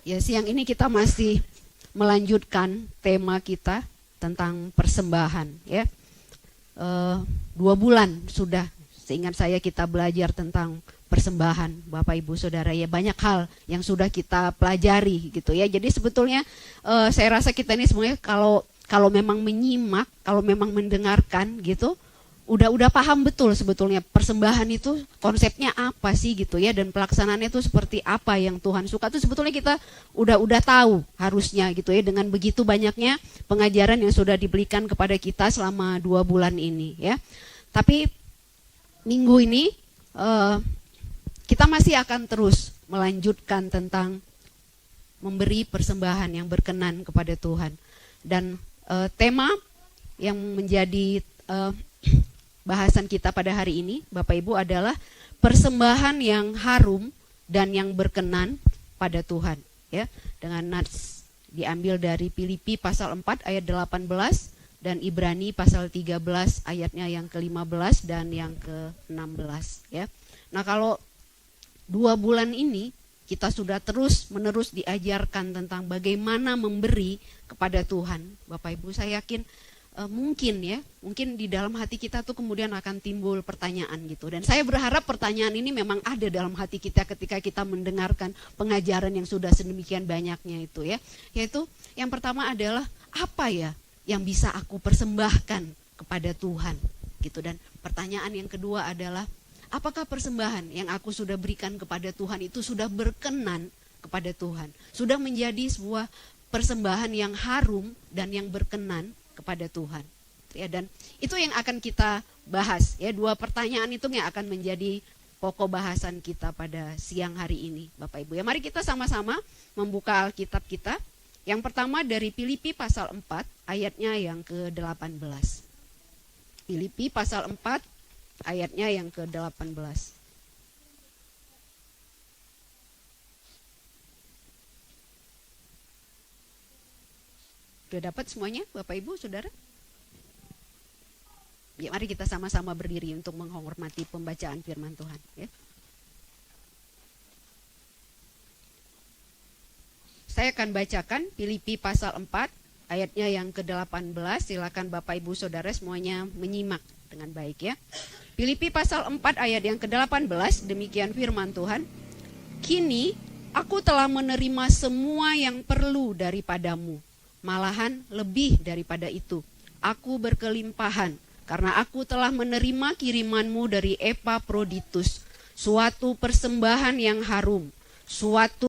Ya, siang ini kita masih melanjutkan tema kita tentang persembahan, ya. 2 bulan sudah, seingat saya, kita belajar tentang persembahan, Bapak Ibu Saudara. Ya, banyak hal yang sudah kita pelajari gitu ya. Jadi sebetulnya saya rasa kita ini semuanya kalau memang menyimak, kalau memang mendengarkan gitu, udah paham betul sebetulnya persembahan itu konsepnya apa sih gitu ya, dan pelaksanaannya itu seperti apa yang Tuhan suka. Itu sebetulnya kita udah tahu harusnya gitu ya, dengan begitu banyaknya pengajaran yang sudah diberikan kepada kita selama 2 bulan ini ya. Tapi minggu ini kita masih akan terus melanjutkan tentang memberi persembahan yang berkenan kepada Tuhan. Dan tema yang menjadi bahasan kita pada hari ini, Bapak Ibu, adalah persembahan yang harum dan yang berkenan pada Tuhan, ya. Dengan nats diambil dari Filipi pasal 4 ayat 18 dan Ibrani pasal 13 ayatnya yang ke-15 dan yang ke-16, ya. Nah, kalau 2 bulan ini kita sudah terus-menerus diajarkan tentang bagaimana memberi kepada Tuhan. Bapak Ibu, saya yakin mungkin di dalam hati kita tuh kemudian akan timbul pertanyaan gitu. Dan saya berharap pertanyaan ini memang ada dalam hati kita ketika kita mendengarkan pengajaran yang sudah sedemikian banyaknya itu ya. Yaitu yang pertama adalah, apa ya yang bisa aku persembahkan kepada Tuhan gitu. Dan pertanyaan yang kedua adalah, apakah persembahan yang aku sudah berikan kepada Tuhan itu sudah berkenan kepada Tuhan, sudah menjadi sebuah persembahan yang harum dan yang berkenan kepada Tuhan, ya. Dan itu yang akan kita bahas, ya. 2 pertanyaan itu yang akan menjadi pokok bahasan kita pada siang hari ini, Bapak Ibu. Ya, mari kita sama-sama membuka Alkitab kita. Yang pertama dari Filipi pasal 4 ayatnya yang ke-18. Filipi pasal 4 ayatnya yang ke-18. Sudah dapat semuanya, Bapak Ibu Saudara? Ya, mari kita sama-sama berdiri untuk menghormati pembacaan firman Tuhan, ya. Saya akan bacakan Filipi pasal 4 ayatnya yang ke-18. Silakan Bapak Ibu Saudara semuanya menyimak dengan baik, ya. Filipi pasal 4 ayat yang ke-18, demikian firman Tuhan. Kini aku telah menerima semua yang perlu daripadamu, malahan lebih daripada itu. Aku berkelimpahan karena aku telah menerima kirimanmu dari Epafroditus, suatu persembahan yang harum, suatu